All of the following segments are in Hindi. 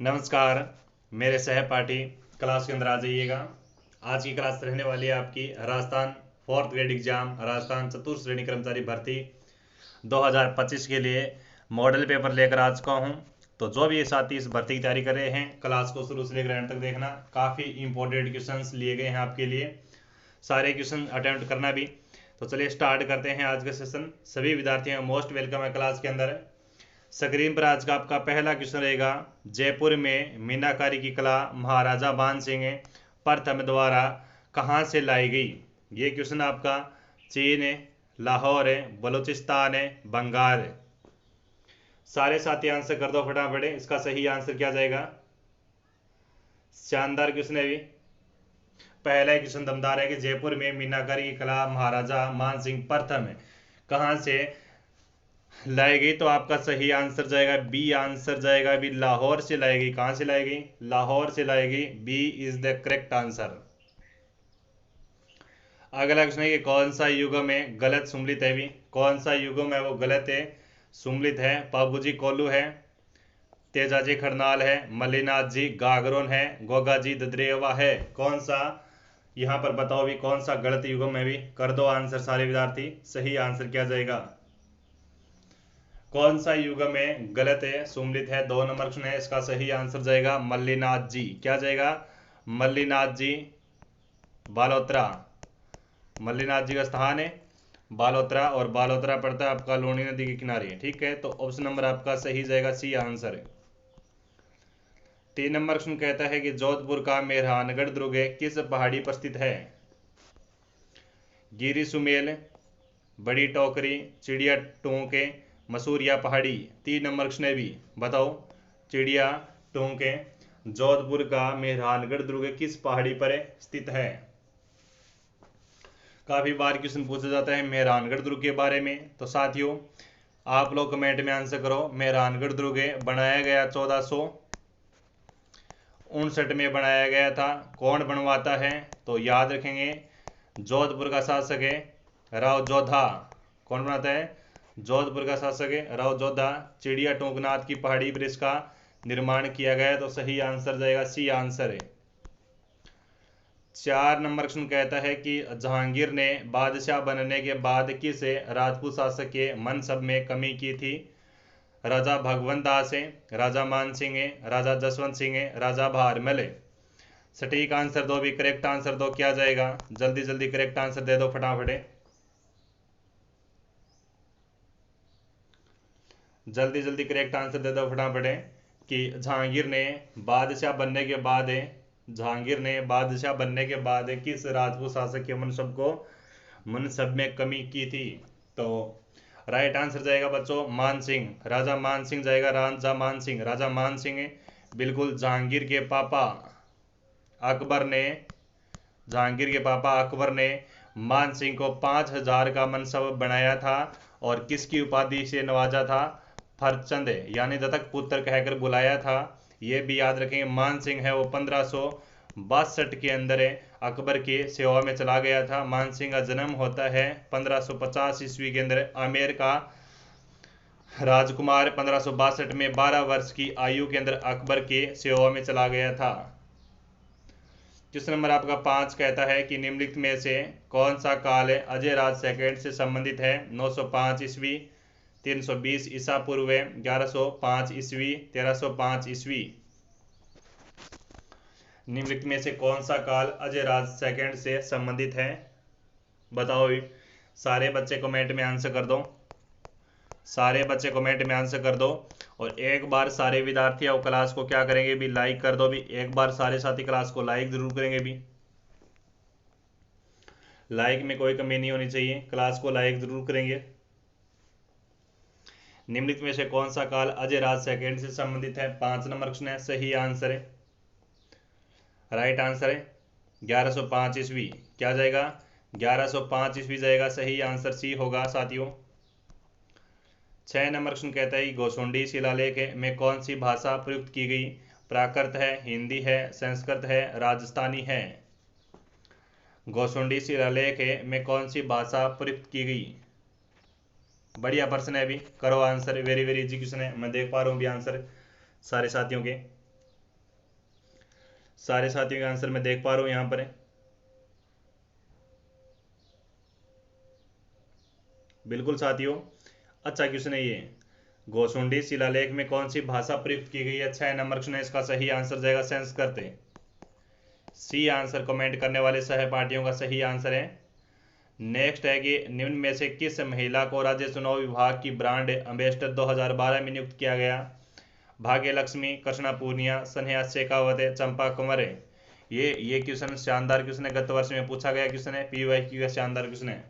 नमस्कार। मेरे सहपाठी क्लास के अंदर आ जाइएगा। आज की क्लास रहने वाली है आपकी Rajasthan fourth grade exam Rajasthan चतुर्थ श्रेणी कर्मचारी भर्ती 2025 के लिए मॉडल पेपर लेकर आ चुका हूँ। तो जो भी साथी इस भर्ती की तैयारी कर रहे हैं, क्लास को शुरू से लेकर एंड तक देखना। काफ़ी इंपॉर्टेंट क्वेश्चंस लिए गए हैं आपके लिए, सारे क्वेश्चन अटेम्प्ट करना भी। तो चलिए स्टार्ट करते हैं आज का सेशन। सभी विद्यार्थियों मोस्ट वेलकम है क्लास के अंदर। स्क्रीन पर आज का आपका पहला क्वेश्चन रहेगा, जयपुर में मीनाकारी की कला महाराजा बान सिंह प्रथम द्वारा कहाँ से लाई गई। ये क्वेश्चन आपका चीन है, लाहौर है, बलूचिस्तान है, बंगाल है। सारे साथी आंसर कर दो फटाफट। इसका सही आंसर क्या जाएगा। शानदार क्वेश्चन है भी। पहला क्वेश्चन दमदार है कि जयपुर में मीनाकारी की कला महाराजा मान सिंह प्रथम कहाँ से लाई गई। तो आपका सही आंसर जाएगा बी। आंसर जाएगा बी, लाहौर से लाई गई। कहां से लाई गई? लाहौर से लाई गई। B is the correct answer. अगला क्वेश्चन है कि कौन सा युग में गलत सुमलित है भी। कौन सा युग में वो गलत है सुमलित है? पाबूजी कोल्लू है, तेजाजी खरनाल है, मल्लीनाथ जी गागरोन है, गोगा जी ददरेवा है। कौन सा यहाँ पर बताओ भी, कौन सा गलत युग में भी। कर दो आंसर सारे विद्यार्थी। सही आंसर क्या जाएगा? कौन सा युग में गलत है सुमलित है? 2 नंबर क्वेश्चन है। इसका सही आंसर जाएगा मल्लीनाथ जी। क्या जाएगा? मल्लीनाथ जी बालोतरा। मल्लीनाथ जी का स्थान है बालोतरा, और बालोतरा पड़ता है आपका लूणी नदी के किनारे। ठीक है, तो ऑप्शन नंबर आपका सही जाएगा, सी आंसर है। 3 नंबर क्वेश्चन कहता है कि जोधपुर का मेहरानगढ़ दुर्ग किस पहाड़ी पर स्थित है। गिरी सुमेल, बड़ी टोकरी, चिड़िया टोंके, मसूरिया पहाड़ी। 3 नंबर क्वेश्चन है भी, बताओ। चिड़िया टोंके, जोधपुर का मेहरानगढ़ दुर्ग किस पहाड़ी पर स्थित है। काफी बार क्वेश्चन पूछा जाता है मेहरानगढ़ दुर्ग के बारे में। तो साथियों आप लोग कमेंट में आंसर करो। मेहरानगढ़ दुर्ग बनाया गया 1459 में बनाया गया था। कौन बनवाता है? तो याद रखेंगे, जोधपुर का शासक है राव जोधा। कौन बनाता है? जोधपुर का शासक है राव जोधा। चिड़िया टोंकनाथ की पहाड़ी पर इसका निर्माण किया गया। तो सही आंसर जाएगा, सी आंसर है। 4 नंबर क्वेश्चन कहता है कि जहांगीर ने बादशाह बनने के बाद किस राजपूत शासक के मनसब में कमी की थी। राजा भगवंत दास है, राजा मान सिंह है, राजा जसवंत सिंह है, राजा भारमल है। सटीक आंसर दो भी, करेक्ट आंसर दो। क्या जाएगा? जल्दी जल्दी करेक्ट आंसर दे दो फटाफट। जल्दी जल्दी करेक्ट आंसर दे दो फटाफट कि जहांगीर ने बादशाह बनने के बाद किस राजपूत शासक के मनसब में कमी की थी। तो राइट आंसर जाएगा बच्चों मान सिंह। राजा मान सिंह जाएगा। राजा मान सिंह बिल्कुल जहांगीर के पापा अकबर ने मान सिंह को 5000 का मनसब बनाया था, और किसकी उपाधि से नवाजा था? फरचंद यानी दत्तक पुत्र कहकर बुलाया था। ये भी याद रखेंगे। मान सिंह है वो 1562 के अंदर अकबर की सेवा में चला गया था। मान सिंह का जन्म होता है 1550 ईस्वी के अंदर। आमेर का राजकुमार 1562 में 12 वर्ष की आयु के अंदर अकबर के सेवा में चला गया था। क्वेश्चन नंबर आपका 5 कहता है कि निम्नलिखित में से कौन सा काल अजय राज सेकंड से संबंधित है। 905 ईस्वी, 320 ईसा पूर्व, 1105 ईस्वी, 1305 ईस्वी। निम्नलिखित में से कौन सा काल अजय राज सेकंड से संबंधित है? बताओ। सारे बच्चे कमेंट में आंसर कर दो। सारे बच्चे कमेंट में आंसर कर दो। और एक बार सारे विद्यार्थी और क्लास को क्या करेंगे भी, लाइक कर दो भी। एक बार सारे साथी क्लास को लाइक जरूर करेंगे भी। लाइक में कोई कमी नहीं होनी चाहिए, क्लास को लाइक जरूर करेंगे। निम्नलिखित में से कौन सा काल अजय राज सेकंड से संबंधित है? 5 नंबर क्वेश्चन है। सही आंसर है, राइट आंसर है 1105 ईस्वी। क्या जाएगा? 1105 ईस्वी जाएगा। सही आंसर सी होगा साथियों। 6 नंबर क्वेश्चन कहता है गोसुंडी शिलालेख में कौन सी भाषा प्रयुक्त की गई। प्राकृत है, हिंदी है, संस्कृत है, राजस्थानी है। गोसुंडी शिलालेख में कौन सी भाषा प्रयुक्त की गई। बढ़िया प्रश्न है, अभी करो answer. Very very easy question है, मैं देख पा रहा हूँ भी आंसर सारे साथियों के। सारे साथियों के आंसर मैं देख पा रहा हूं यहां पर। बिल्कुल साथियों, अच्छा क्वेश्चन है ये। गोसुंडी शिलालेख में कौन सी भाषा प्रयुक्त की गई है? 6 नंबर क्वेश्चन है, इसका सही आंसर जाएगा संस्कृत। सी आंसर कमेंट करने वाले सहपाठियों का सही आंसर है। नेक्स्ट है कि निम्न में से किस महिला को राज्य चुनाव विभाग की ब्रांड एम्बेसडर 2012 में नियुक्त किया गया? भाग्य लक्ष्मी, कृष्णा पूर्णिया, स्नेहा शेखावत, चंपा कुंवर। ये क्वेश्चन शानदार क्वेश्चन है, गत वर्ष में पूछा गया क्वेश्चन है, PYQ का शानदार क्वेश्चन है।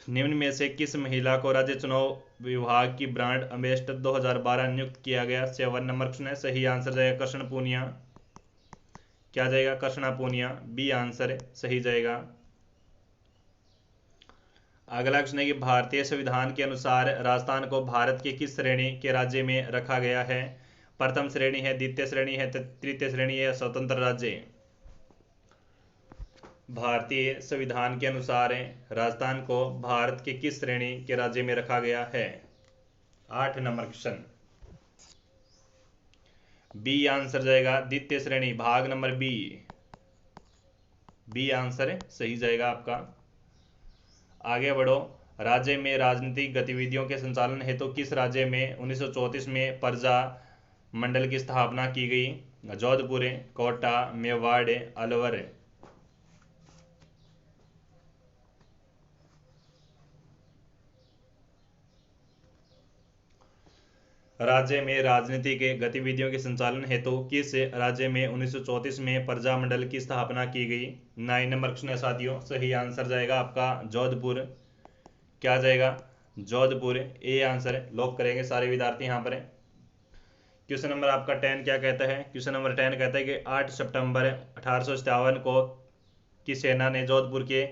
निम्न में से किस महिला को राज्य चुनाव विभाग की ब्रांड एम्बेसडर 2012 नियुक्त किया गया? 7 नंबर क्वेश्चन है, सही आंसर जाएगा कृष्ण पूनिया। क्या जाएगा? कृष्णा पूनिया, बी आंसर सही जाएगा। अगला क्वेश्चन है कि भारतीय संविधान के अनुसार राजस्थान को भारत के किस श्रेणी के राज्य में रखा गया है? प्रथम श्रेणी है, द्वितीय श्रेणी है, तृतीय श्रेणी है, स्वतंत्र राज्य। भारतीय संविधान के अनुसार राजस्थान को भारत के किस श्रेणी के राज्य में रखा गया है? 8 नंबर क्वेश्चन, बी आंसर जाएगा द्वितीय श्रेणी, भाग नंबर बी। बी आंसर सही जाएगा आपका। आगे बढ़ो। राज्य में राजनीतिक गतिविधियों के संचालन हेतु किस राज्य में 1934 में प्रजा मंडल की स्थापना की गई? जोधपुर, कोटा, मेवाड़, अलवर। राज्य में राजनीतिक गतिविधियों के संचालन हेतु किस राज्य में 1934 में प्रजा मंडल की स्थापना की गई? 9 नंबर क्वेश्चन है साथियों, सही आंसर जाएगा आपका जोधपुर। क्या जाएगा? जोधपुर, ए आंसर लॉक करेंगे सारे विद्यार्थी यहाँ पर। क्वेश्चन नंबर आपका 10 क्या कहता है? क्वेश्चन नंबर 10 कहता है कि 8 सितंबर 1857 को की सेना ने जोधपुर के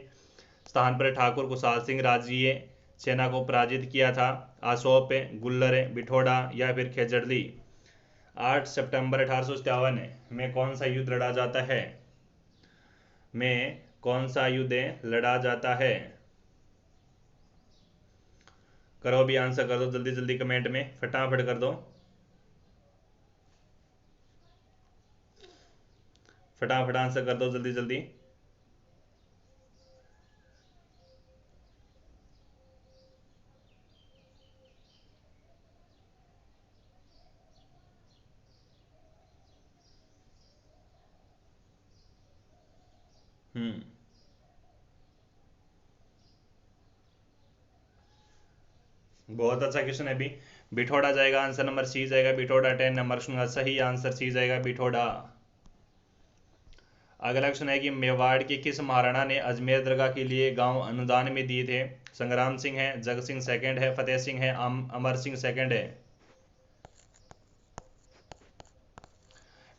स्थान पर ठाकुर कुशाल सिंह राजकीय सेना को पराजित किया था? आसोप, गुल्लर, बिठोड़ा या फिर खेजड़ली। 8 सितंबर 1857 में कौन सा युद्ध लड़ा जाता है? में कौन सा युद्ध लड़ा जाता है? करो भी आंसर कर दो जल्दी जल्दी कमेंट में, फटाफट कर दो, फटाफट आंसर कर दो जल्दी जल्दी। बहुत अच्छा क्वेश्चन है। भी बिठोड़ा जाएगा, आंसर नंबर सी जाएगा बिठोड़ा। 10 नंबर क्वेश्चन का सही आंसर सी जाएगा बिठोड़ा। अगला क्वेश्चन है कि मेवाड़ के किस महाराणा ने अजमेर दरगाह के लिए गांव अनुदान में दिए थे? संग्राम सिंह है, जगत सिंह सेकंड है, फतेह सिंह है, अमर सिंह सेकंड है।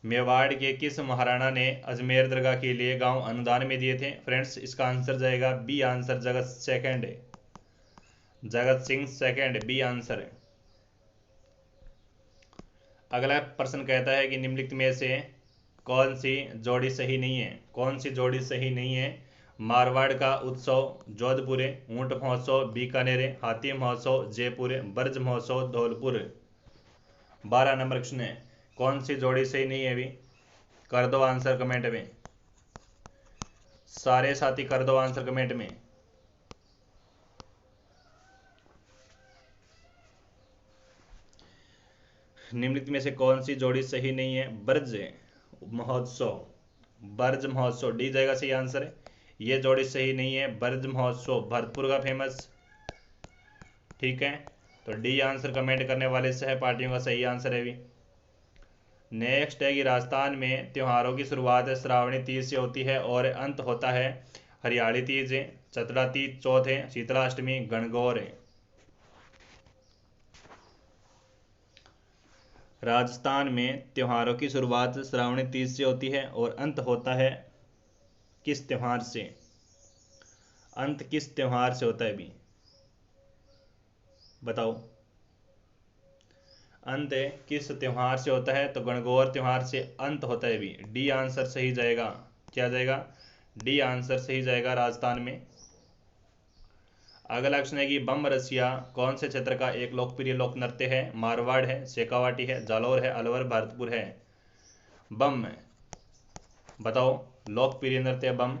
मेवाड़ के किस महाराणा ने अजमेर दरगाह के लिए गांव अनुदान में दिए थे? फ्रेंड्स इसका आंसर जाएगा बी आंसर, जगत सेकंड है, Jagat Singh second, B answer है। अगला प्रश्न कहता है कि निम्नलिखित में से कौन सी जोड़ी सही नहीं है? कौन सी जोड़ी सही नहीं है? मारवाड़ का उत्सव जोधपुर, ऊंट महोत्सव बीकानेर, हाथी महोत्सव जयपुर, ब्रज महोत्सव धौलपुर। 12 नंबर क्वेश्चन है, कौन सी जोड़ी सही नहीं है? अभी कर दो आंसर कमेंट में, सारे साथी कर दो आंसर कमेंट में। निम्नलिखित में से कौन सी जोड़ी सही नहीं है? ब्रज महोत्सव, ब्रज महोत्सव, डी जाएगा सही आंसर है। ये जोड़ी सही नहीं है, ब्रज महोत्सव भरतपुर का फेमस, ठीक है। तो डी आंसर कमेंट करने वाले सहपाठियों का सही आंसर है भी। नेक्स्ट है कि राजस्थान में त्योहारों की शुरुआत श्रावणी तीज से होती है और अंत होता है हरियाली तीज, चतरा तीज, चौथ है शीतलाष्टमी, गणगौर है। राजस्थान में त्योहारों की शुरुआत श्रावणी तीज से होती है और अंत होता है किस त्योहार से? अंत किस त्योहार से होता है भी बताओ। अंत किस त्योहार से होता है? तो गणगौर त्योहार से अंत होता है भी, डी आंसर सही जाएगा। क्या जाएगा? डी आंसर सही जाएगा राजस्थान में। अगला क्वेश्चन है कि बम रसिया कौन से क्षेत्र का एक लोकप्रिय लोक नृत्य है? मारवाड़ है, शेखावाटी है, जालौर है, अलवर, भरतपुर है। बम बताओ, लोकप्रिय नृत्य बम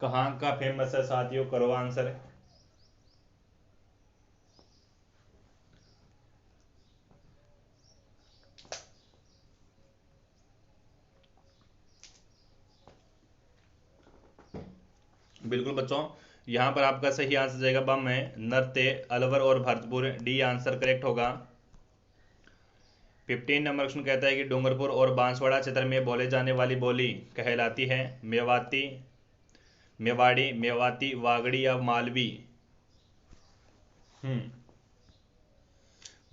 कहाँ का फेमस है साथियों? करो आंसर। बिल्कुल बच्चों, यहाँ पर आपका सही आंसर जाएगा बम है, नृत्य अलवर और भरतपुर, डी आंसर करेक्ट होगा। 15 नंबर क्वेश्चन कहता है कि डूंगरपुर और बांसवाड़ा क्षेत्र में बोले जाने वाली बोली कहलाती है? मेवाती, मेवाड़ी, मेवाती, वागड़ी या मालवी?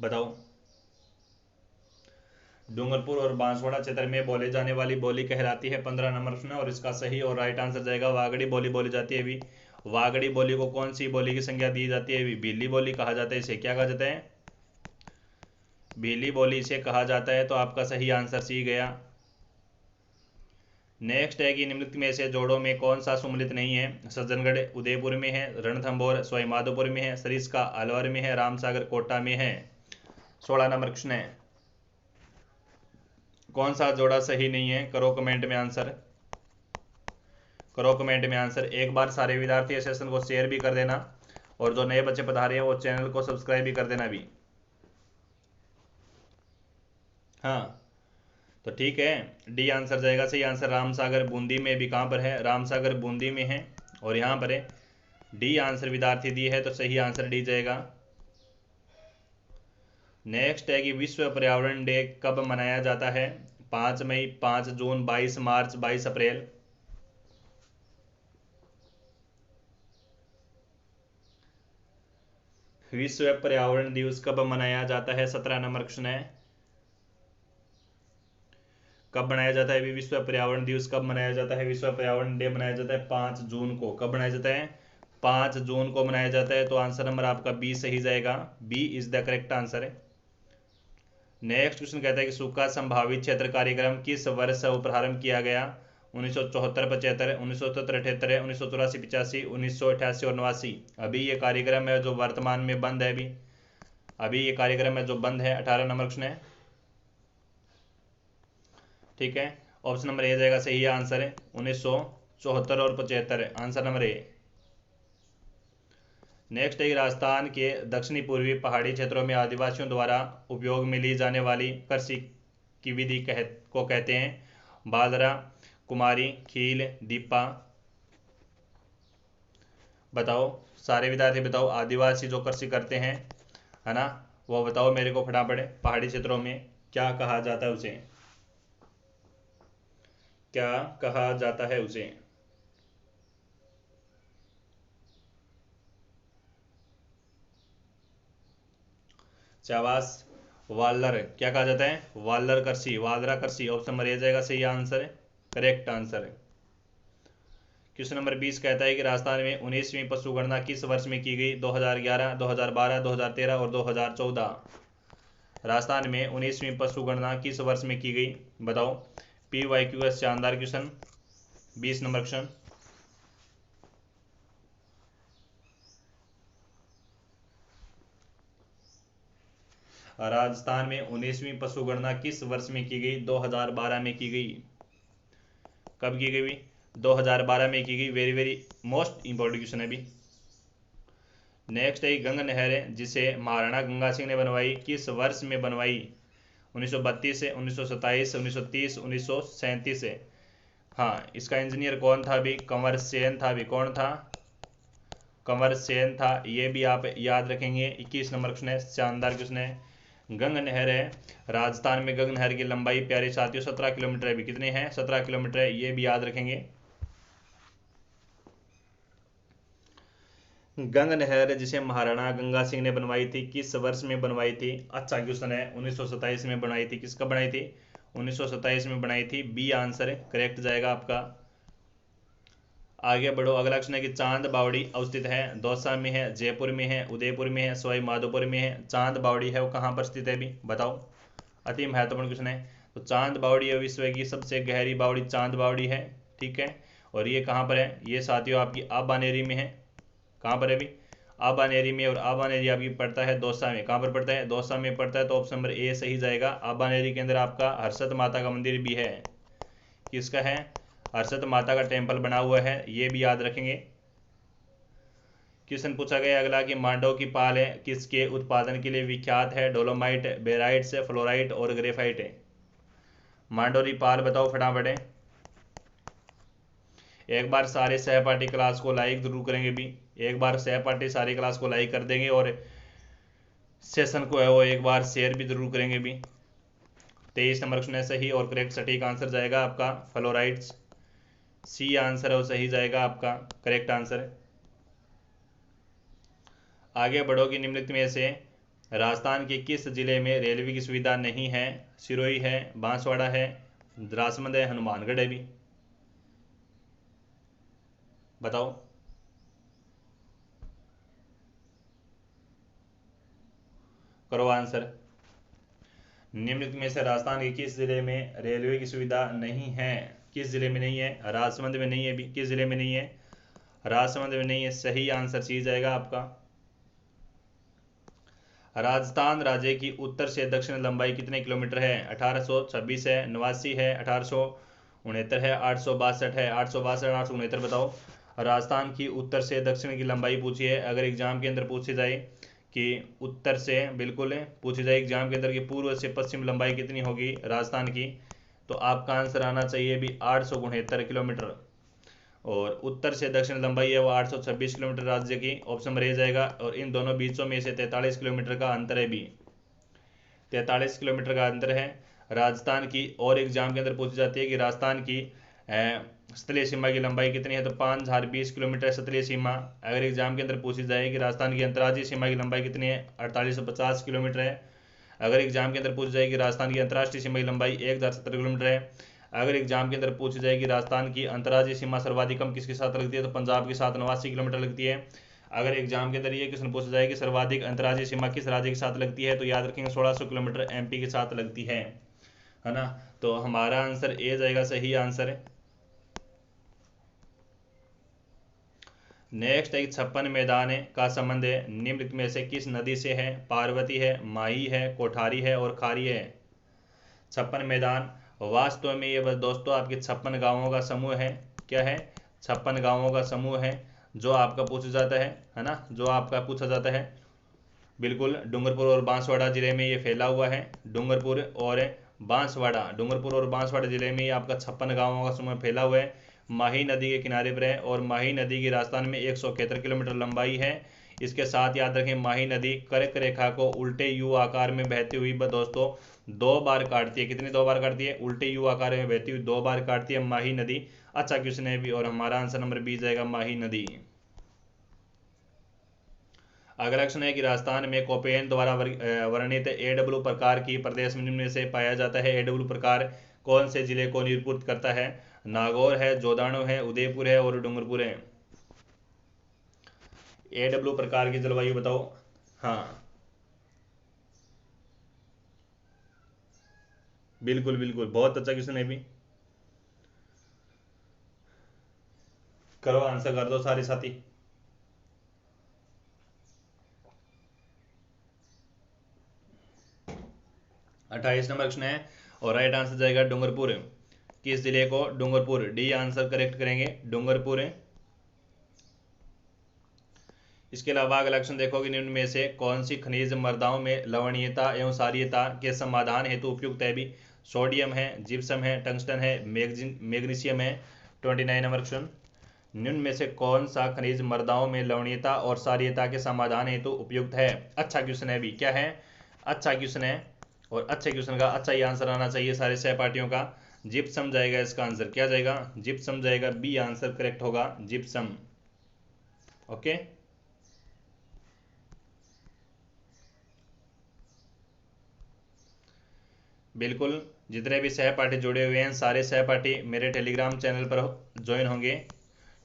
बताओ। डूंगरपुर और बांसवाड़ा क्षेत्र में बोले जाने वाली बोली कहलाती है 15 नंबर प्रश्न, और इसका सही और राइट आंसर जाएगा वागड़ी बोली बोली जाती है भी। वागड़ी बोली को कौन सी बोली की संज्ञा दी जाती है? भीली बोली कहा जाता है इसे। क्या कहा जाता है? भीली बोली इसे कहा जाता है। तो आपका सही आंसर सी गया। नेक्स्ट है कि निम्नलिखित में से जोड़ों में कौन सा सुमलित नहीं है? सज्जनगढ़ उदयपुर में है, रणथंभौर सवाईमाधोपुर में है, सरिस्का अलवर में है, रामसागर कोटा में है। 16 नंबर क्वेश्चन है, कौन सा जोड़ा सही नहीं है? करो कमेंट में आंसर, करो कमेंट में आंसर। एक बार सारे विद्यार्थी इस सेशन को शेयर भी कर देना, और जो नए बच्चे पढ़ा रहे हैं वो चैनल को सब्सक्राइब भी कर देना भी। हाँ, तो ठीक है, डी आंसर जाएगा सही आंसर। रामसागर बूंदी में भी कहाँ पर है? रामसागर बूंदी में है, और यहाँ पर है। डी आंसर विद्यार्थी दी है, तो सही आंसर डी जाएगा। नेक्स्ट है कि विश्व पर्यावरण डे कब मनाया जाता है? 5 मई, 5 जून, 22 मार्च, 22 अप्रैल? विश्व पर्यावरण दिवस कब मनाया जाता है? 17 नंबर क्वेश्चन है, कब मनाया जाता है? विश्व पर्यावरण दिवस कब मनाया जाता है? विश्व पर्यावरण डे मनाया जाता है 5 जून को। कब मनाया जाता है? 5 जून को मनाया जाता है। तो आंसर नंबर आपका बी सही जाएगा, B is the correct answer है। नेक्स्ट क्वेश्चन कहता है कि सूखा संभावित क्षेत्र कार्यक्रम किस वर्ष प्रारंभ किया गया? 1974, 75, 1977, 78, 1984, 85, 1988 और 89। अभी ये कार्यक्रम है जो वर्तमान में बंद है। अभी ये कार्यक्रम है जो बंद है। 18 नंबर क्वेश्चन है, ठीक है। ऑप्शन नंबर ए जाएगा सही आंसर है, 1974 और 75, आंसर नंबर ए। नेक्स्ट है राजस्थान के दक्षिणी पूर्वी पहाड़ी क्षेत्रों में आदिवासियों द्वारा उपयोग में ली जाने वाली कृषि की विधि को कहते हैं? बाजरा, कुमारी, खील, दीपा? बताओ सारे विद्यार्थी, बताओ आदिवासी जो कृषि करते हैं, है ना, वो बताओ मेरे को फटाफट। पहाड़ी क्षेत्रों में क्या कहा जाता है उसे? क्या कहा जाता है उसे? शाबाश, वालर। क्या कहा जाता है? वालर कृषि, वालरा कृषि। ऑप्शन नंबर ए जाएगा सही आंसर है, करेक्ट आंसर है। क्वेश्चन नंबर 20 कहता है कि राजस्थान में 19वीं पशु गणना किस वर्ष में की गई? 2011, 2012, 2013 और 2014? राजस्थान में 19वीं पशु गणना किस वर्ष में की गई? बताओ। PYQS शानदार क्वेश्चन, 20 नंबर क्वेश्चन। राजस्थान में 19वीं पशु गणना किस वर्ष में की गई? 2012 में की गई। कब की गई? 2012 में की गई। Very very most important question है अभी। नेक्स्ट है गंगा नहर जिसे महाराणा गंगा सिंह ने बनवाई किस वर्ष में बनवाई? 1932 से, 1927, 1930, 1937 से? हाँ, इसका इंजीनियर कौन था अभी? कंवर सेन था। अभी कौन था? कंवर सेन था। ये भी आप याद रखेंगे। 21 नंबर क्वेश्चन है, शानदार क्वेश्चन है। गंगा नहर है राजस्थान में, गंगा नहर की लंबाई प्यारे साथियों 17 किलोमीटर है। अभी कितने हैं? 17 किलोमीटर है। ये भी याद रखेंगे। गंगा नहर जिसे महाराणा गंगा सिंह ने बनवाई थी किस वर्ष में बनवाई थी? अच्छा क्वेश्चन है, 1927 में बनाई थी। किसका बनाई थी? 1927 में बनाई थी। बी आंसर करेक्ट जाएगा आपका। आगे बढ़ो। अगला क्वेश्चन है कि चांद बावड़ी अवस्थित है? दौसा में है, जयपुर में है, उदयपुर में है, सवाई माधोपुर में है? चांद बावड़ी है वो कहाँ पर स्थित है अभी? बताओ। अति महत्वपूर्ण क्वेश्चन है। तो चांद बावड़ी है विश्व की सबसे गहरी बावड़ी चांद बावड़ी है, ठीक है। और ये कहाँ पर है? ये साथियों आपकी आबानेरी में है। कहाँ पर है अभी? आबानेरी में, और आबानेरी आपकी पड़ता है दौसा में। कहाँ पर पड़ता है? दौसा में पड़ता है, तो ऑप्शन नंबर ए सही जाएगा। आबानेरी के अंदर आपका हर्षद माता का मंदिर भी है। किसका है? हर्षद माता का टेम्पल बना हुआ है, ये भी याद रखेंगे। क्वेश्चन पूछा गया अगला कि मांडव की पाल है किसके उत्पादन के लिए विख्यात है? डोलोमाइट, बेराइट्स, फ्लोराइट और ग्रेफाइट है। मांडोरी पाल बताओ फटाफट। एक बार सारे सहपाठी क्लास को लाइक जरूर करेंगे भी, एक बार सहपाठी सारी क्लास को लाइक कर देंगे, और सेशन को है वो एक बार शेयर भी जरूर करेंगे भी। 23 नंबर क्वेश्चन है सही और करेक्ट सटीक आंसर जाएगा आपका फ्लोराइड्स। सी आंसर है वो सही जाएगा आपका करेक्ट आंसर। आगे बढ़ोगी निम्नलिखित में से राजस्थान के किस जिले में रेलवे की सुविधा नहीं है? सिरोही है, बांसवाड़ा है, राजसमंद है, हनुमानगढ़ है भी। बताओ। करो आंसर। निम्नलिखित में से राजस्थान के किस जिले में रेलवे की सुविधा नहीं है? किस जिले में नहीं है? राजसमंद में नहीं है भी। किस जिले में नहीं है? राजसमंद में नहीं है, सही आंसर सी जाएगा आपका। राजस्थान राज्य की उत्तर से दक्षिण लंबाई कितने किलोमीटर है? 1826 है, 89 है, 1869 है, 862 है। 862, 869 बताओ। राजस्थान की उत्तर से दक्षिण की लंबाई पूछी है, अगर एग्जाम के अंदर पूछी जाए कि उत्तर से, बिल्कुल पूछी जाए एग्जाम के अंदर कि पूर्व से पश्चिम लंबाई कितनी होगी राजस्थान की, तो आपका आंसर आना चाहिए भी 869 किलोमीटर। और उत्तर से दक्षिण लंबाई है वो 826 किलोमीटर राज्य की, ऑप्शन में रह जाएगा। और इन दोनों बीचों में से 43 किलोमीटर का अंतर है भी, 43 किलोमीटर का अंतर है राजस्थान की। और एग्जाम के अंदर पूछी जाती है कि राजस्थान की स्तरीय सीमा की लंबाई कितनी है, तो 5020 किलोमीटर स्तरीय सीमा। अगर एग्जाम के अंदर पूछी जाए कि राजस्थान की अंतर्राज्यीय सीमा की लंबाई कितनी है, 4850 किलोमीटर है। अगर एग्जाम के अंदर पूछी जाए कि राजस्थान की अंतर्राष्ट्रीय सीमा की लंबाई 1070 किलोमीटर है। अगर एग्जाम के अंदर पूछी जाए कि राजस्थान की अंतर्राज्यीय सीमा सर्वाधिक कम किसके साथ लगती है, तो पंजाब के साथ 89 किलोमीटर लगती है। अगर एग्जाम के अंदर ये क्वेश्चन पूछा जाए कि सर्वाधिक अंतर्राज्यीय सीमा किस राज्य के साथ लगती है, तो याद रखेंगे 1600 किलोमीटर एमपी के साथ लगती है ना। तो हमारा आंसर ए जाएगा, सही आंसर है। नेक्स्ट एक 56 मैदान है का संबंध है निम्नलिखित में से किस नदी से है? पार्वती है, माही है, कोठारी है और खारी है। 56 मैदान वास्तव में ये बस दोस्तों आपके 56 गांवों का समूह है। क्या है? 56 गांवों का समूह है जो आपका पूछा जाता है ना, जो आपका पूछा जाता है। बिल्कुल डूंगरपुर और बांसवाड़ा जिले में ये फैला हुआ है। डूंगरपुर और बांसवाड़ा जिले में ये आपका 56 गांवों का समूह फैला हुआ है। माही नदी के किनारे पर है, और माही नदी की राजस्थान में 171 किलोमीटर लंबाई है। इसके साथ याद रखें माही नदी कर्क रेखा को उल्टे यू आकार में बहती हुई दोस्तों 2 बार काटती है। कितनी 2 बार काटती है? उल्टे यू आकार में बहती हुई 2 बार काटती है माही नदी। अच्छा क्वेश्चन है भी, और हमारा आंसर नंबर बी जाएगा माही नदी। अगला क्वेश्चन है कि राजस्थान में कोपेन द्वारा वर्णित एडब्ल्यू प्रकार की प्रदेश में से पाया जाता है। एडब्ल्यू प्रकार कौन से जिले को निरूपित करता है? नागौर है, जोधाणु है, उदयपुर है और डूंगरपुर है। एडब्ल्यू प्रकार की जलवायु बताओ। हाँ बिल्कुल बिल्कुल, बहुत अच्छा क्वेश्चन है भी। करो आंसर कर दो सारे साथी। 28 नंबर क्वेश्चन है और राइट आंसर जाएगा डूंगरपुर। किस जिले को? डूंगरपुर। डी आंसर करेक्ट करेंगे, डूंगरपुर। इसके अलावा अगला क्वेश्चन देखो कि निम्न में से कौन सी खनिज मृदाओं में लवणीयता एवं क्षारीयता के समाधान हेतु उपयुक्त है भी? सोडियम है, जिप्सम है, टंगस्टन है, मैग्नीशियम है। 29 नंबर क्वेश्चन, निम्न में से कौन सा खनिज मृदाओं में लवणीयता और क्षारीयता के समाधान हेतु उपयुक्त है? अच्छा क्वेश्चन है भी, क्या है? अच्छा क्वेश्चन है, और अच्छे क्वेश्चन का अच्छा ही आंसर आना चाहिए सारे सहपाठियों का। जिप्सम जाएगा इसका आंसर। क्या जाएगा? जिप्सम जाएगा, बी आंसर करेक्ट होगा, जिप्सम। ओके। बिल्कुल, जितने भी सहपाठी जुड़े हुए हैं सारे सहपाठी मेरे टेलीग्राम चैनल पर ज्वाइन होंगे।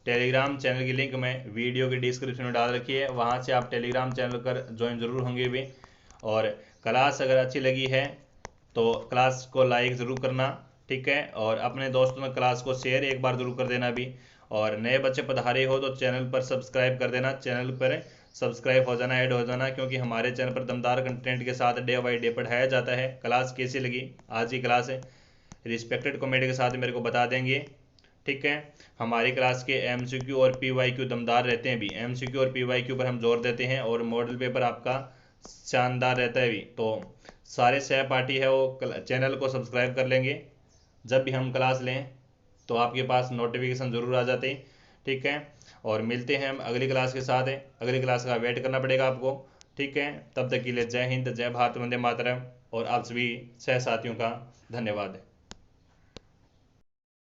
टेलीग्राम चैनल की लिंक मैं वीडियो की डिस्क्रिप्शन में डाल रखी है, वहाँ से आप टेलीग्राम चैनल पर ज्वाइन ज़रूर होंगे भी। और क्लास अगर अच्छी लगी है तो क्लास को लाइक ज़रूर करना, ठीक है, और अपने दोस्तों में क्लास को शेयर एक बार ज़रूर कर देना भी। और नए बच्चे पधारे हो तो चैनल पर सब्सक्राइब कर देना, चैनल पर सब्सक्राइब हो जाना, ऐड हो जाना, क्योंकि हमारे चैनल पर दमदार कंटेंट के साथ डे बाई डे पढ़ाया जाता है। क्लास कैसी लगी आज की क्लास है, रिस्पेक्टेड कमेंट के साथ मेरे को बता देंगे, ठीक है। हमारी क्लास के MCQ और PYQ दमदार रहते हैं भी, MCQ और PYQ पर हम जोर देते हैं और मॉडल पेपर आपका शानदार रहता है भी। तो सारे सहपाठी है वो चैनल को सब्सक्राइब कर लेंगे, जब भी हम क्लास लें तो आपके पास नोटिफिकेशन ज़रूर आ जाते, ठीक है। और मिलते हैं हम अगली क्लास के साथ है, अगली क्लास का वेट करना पड़ेगा आपको, ठीक है। तब तक के लिए जय हिंद, जय भारत, वंदे मातरम, और आप सभी सह साथियों का धन्यवाद।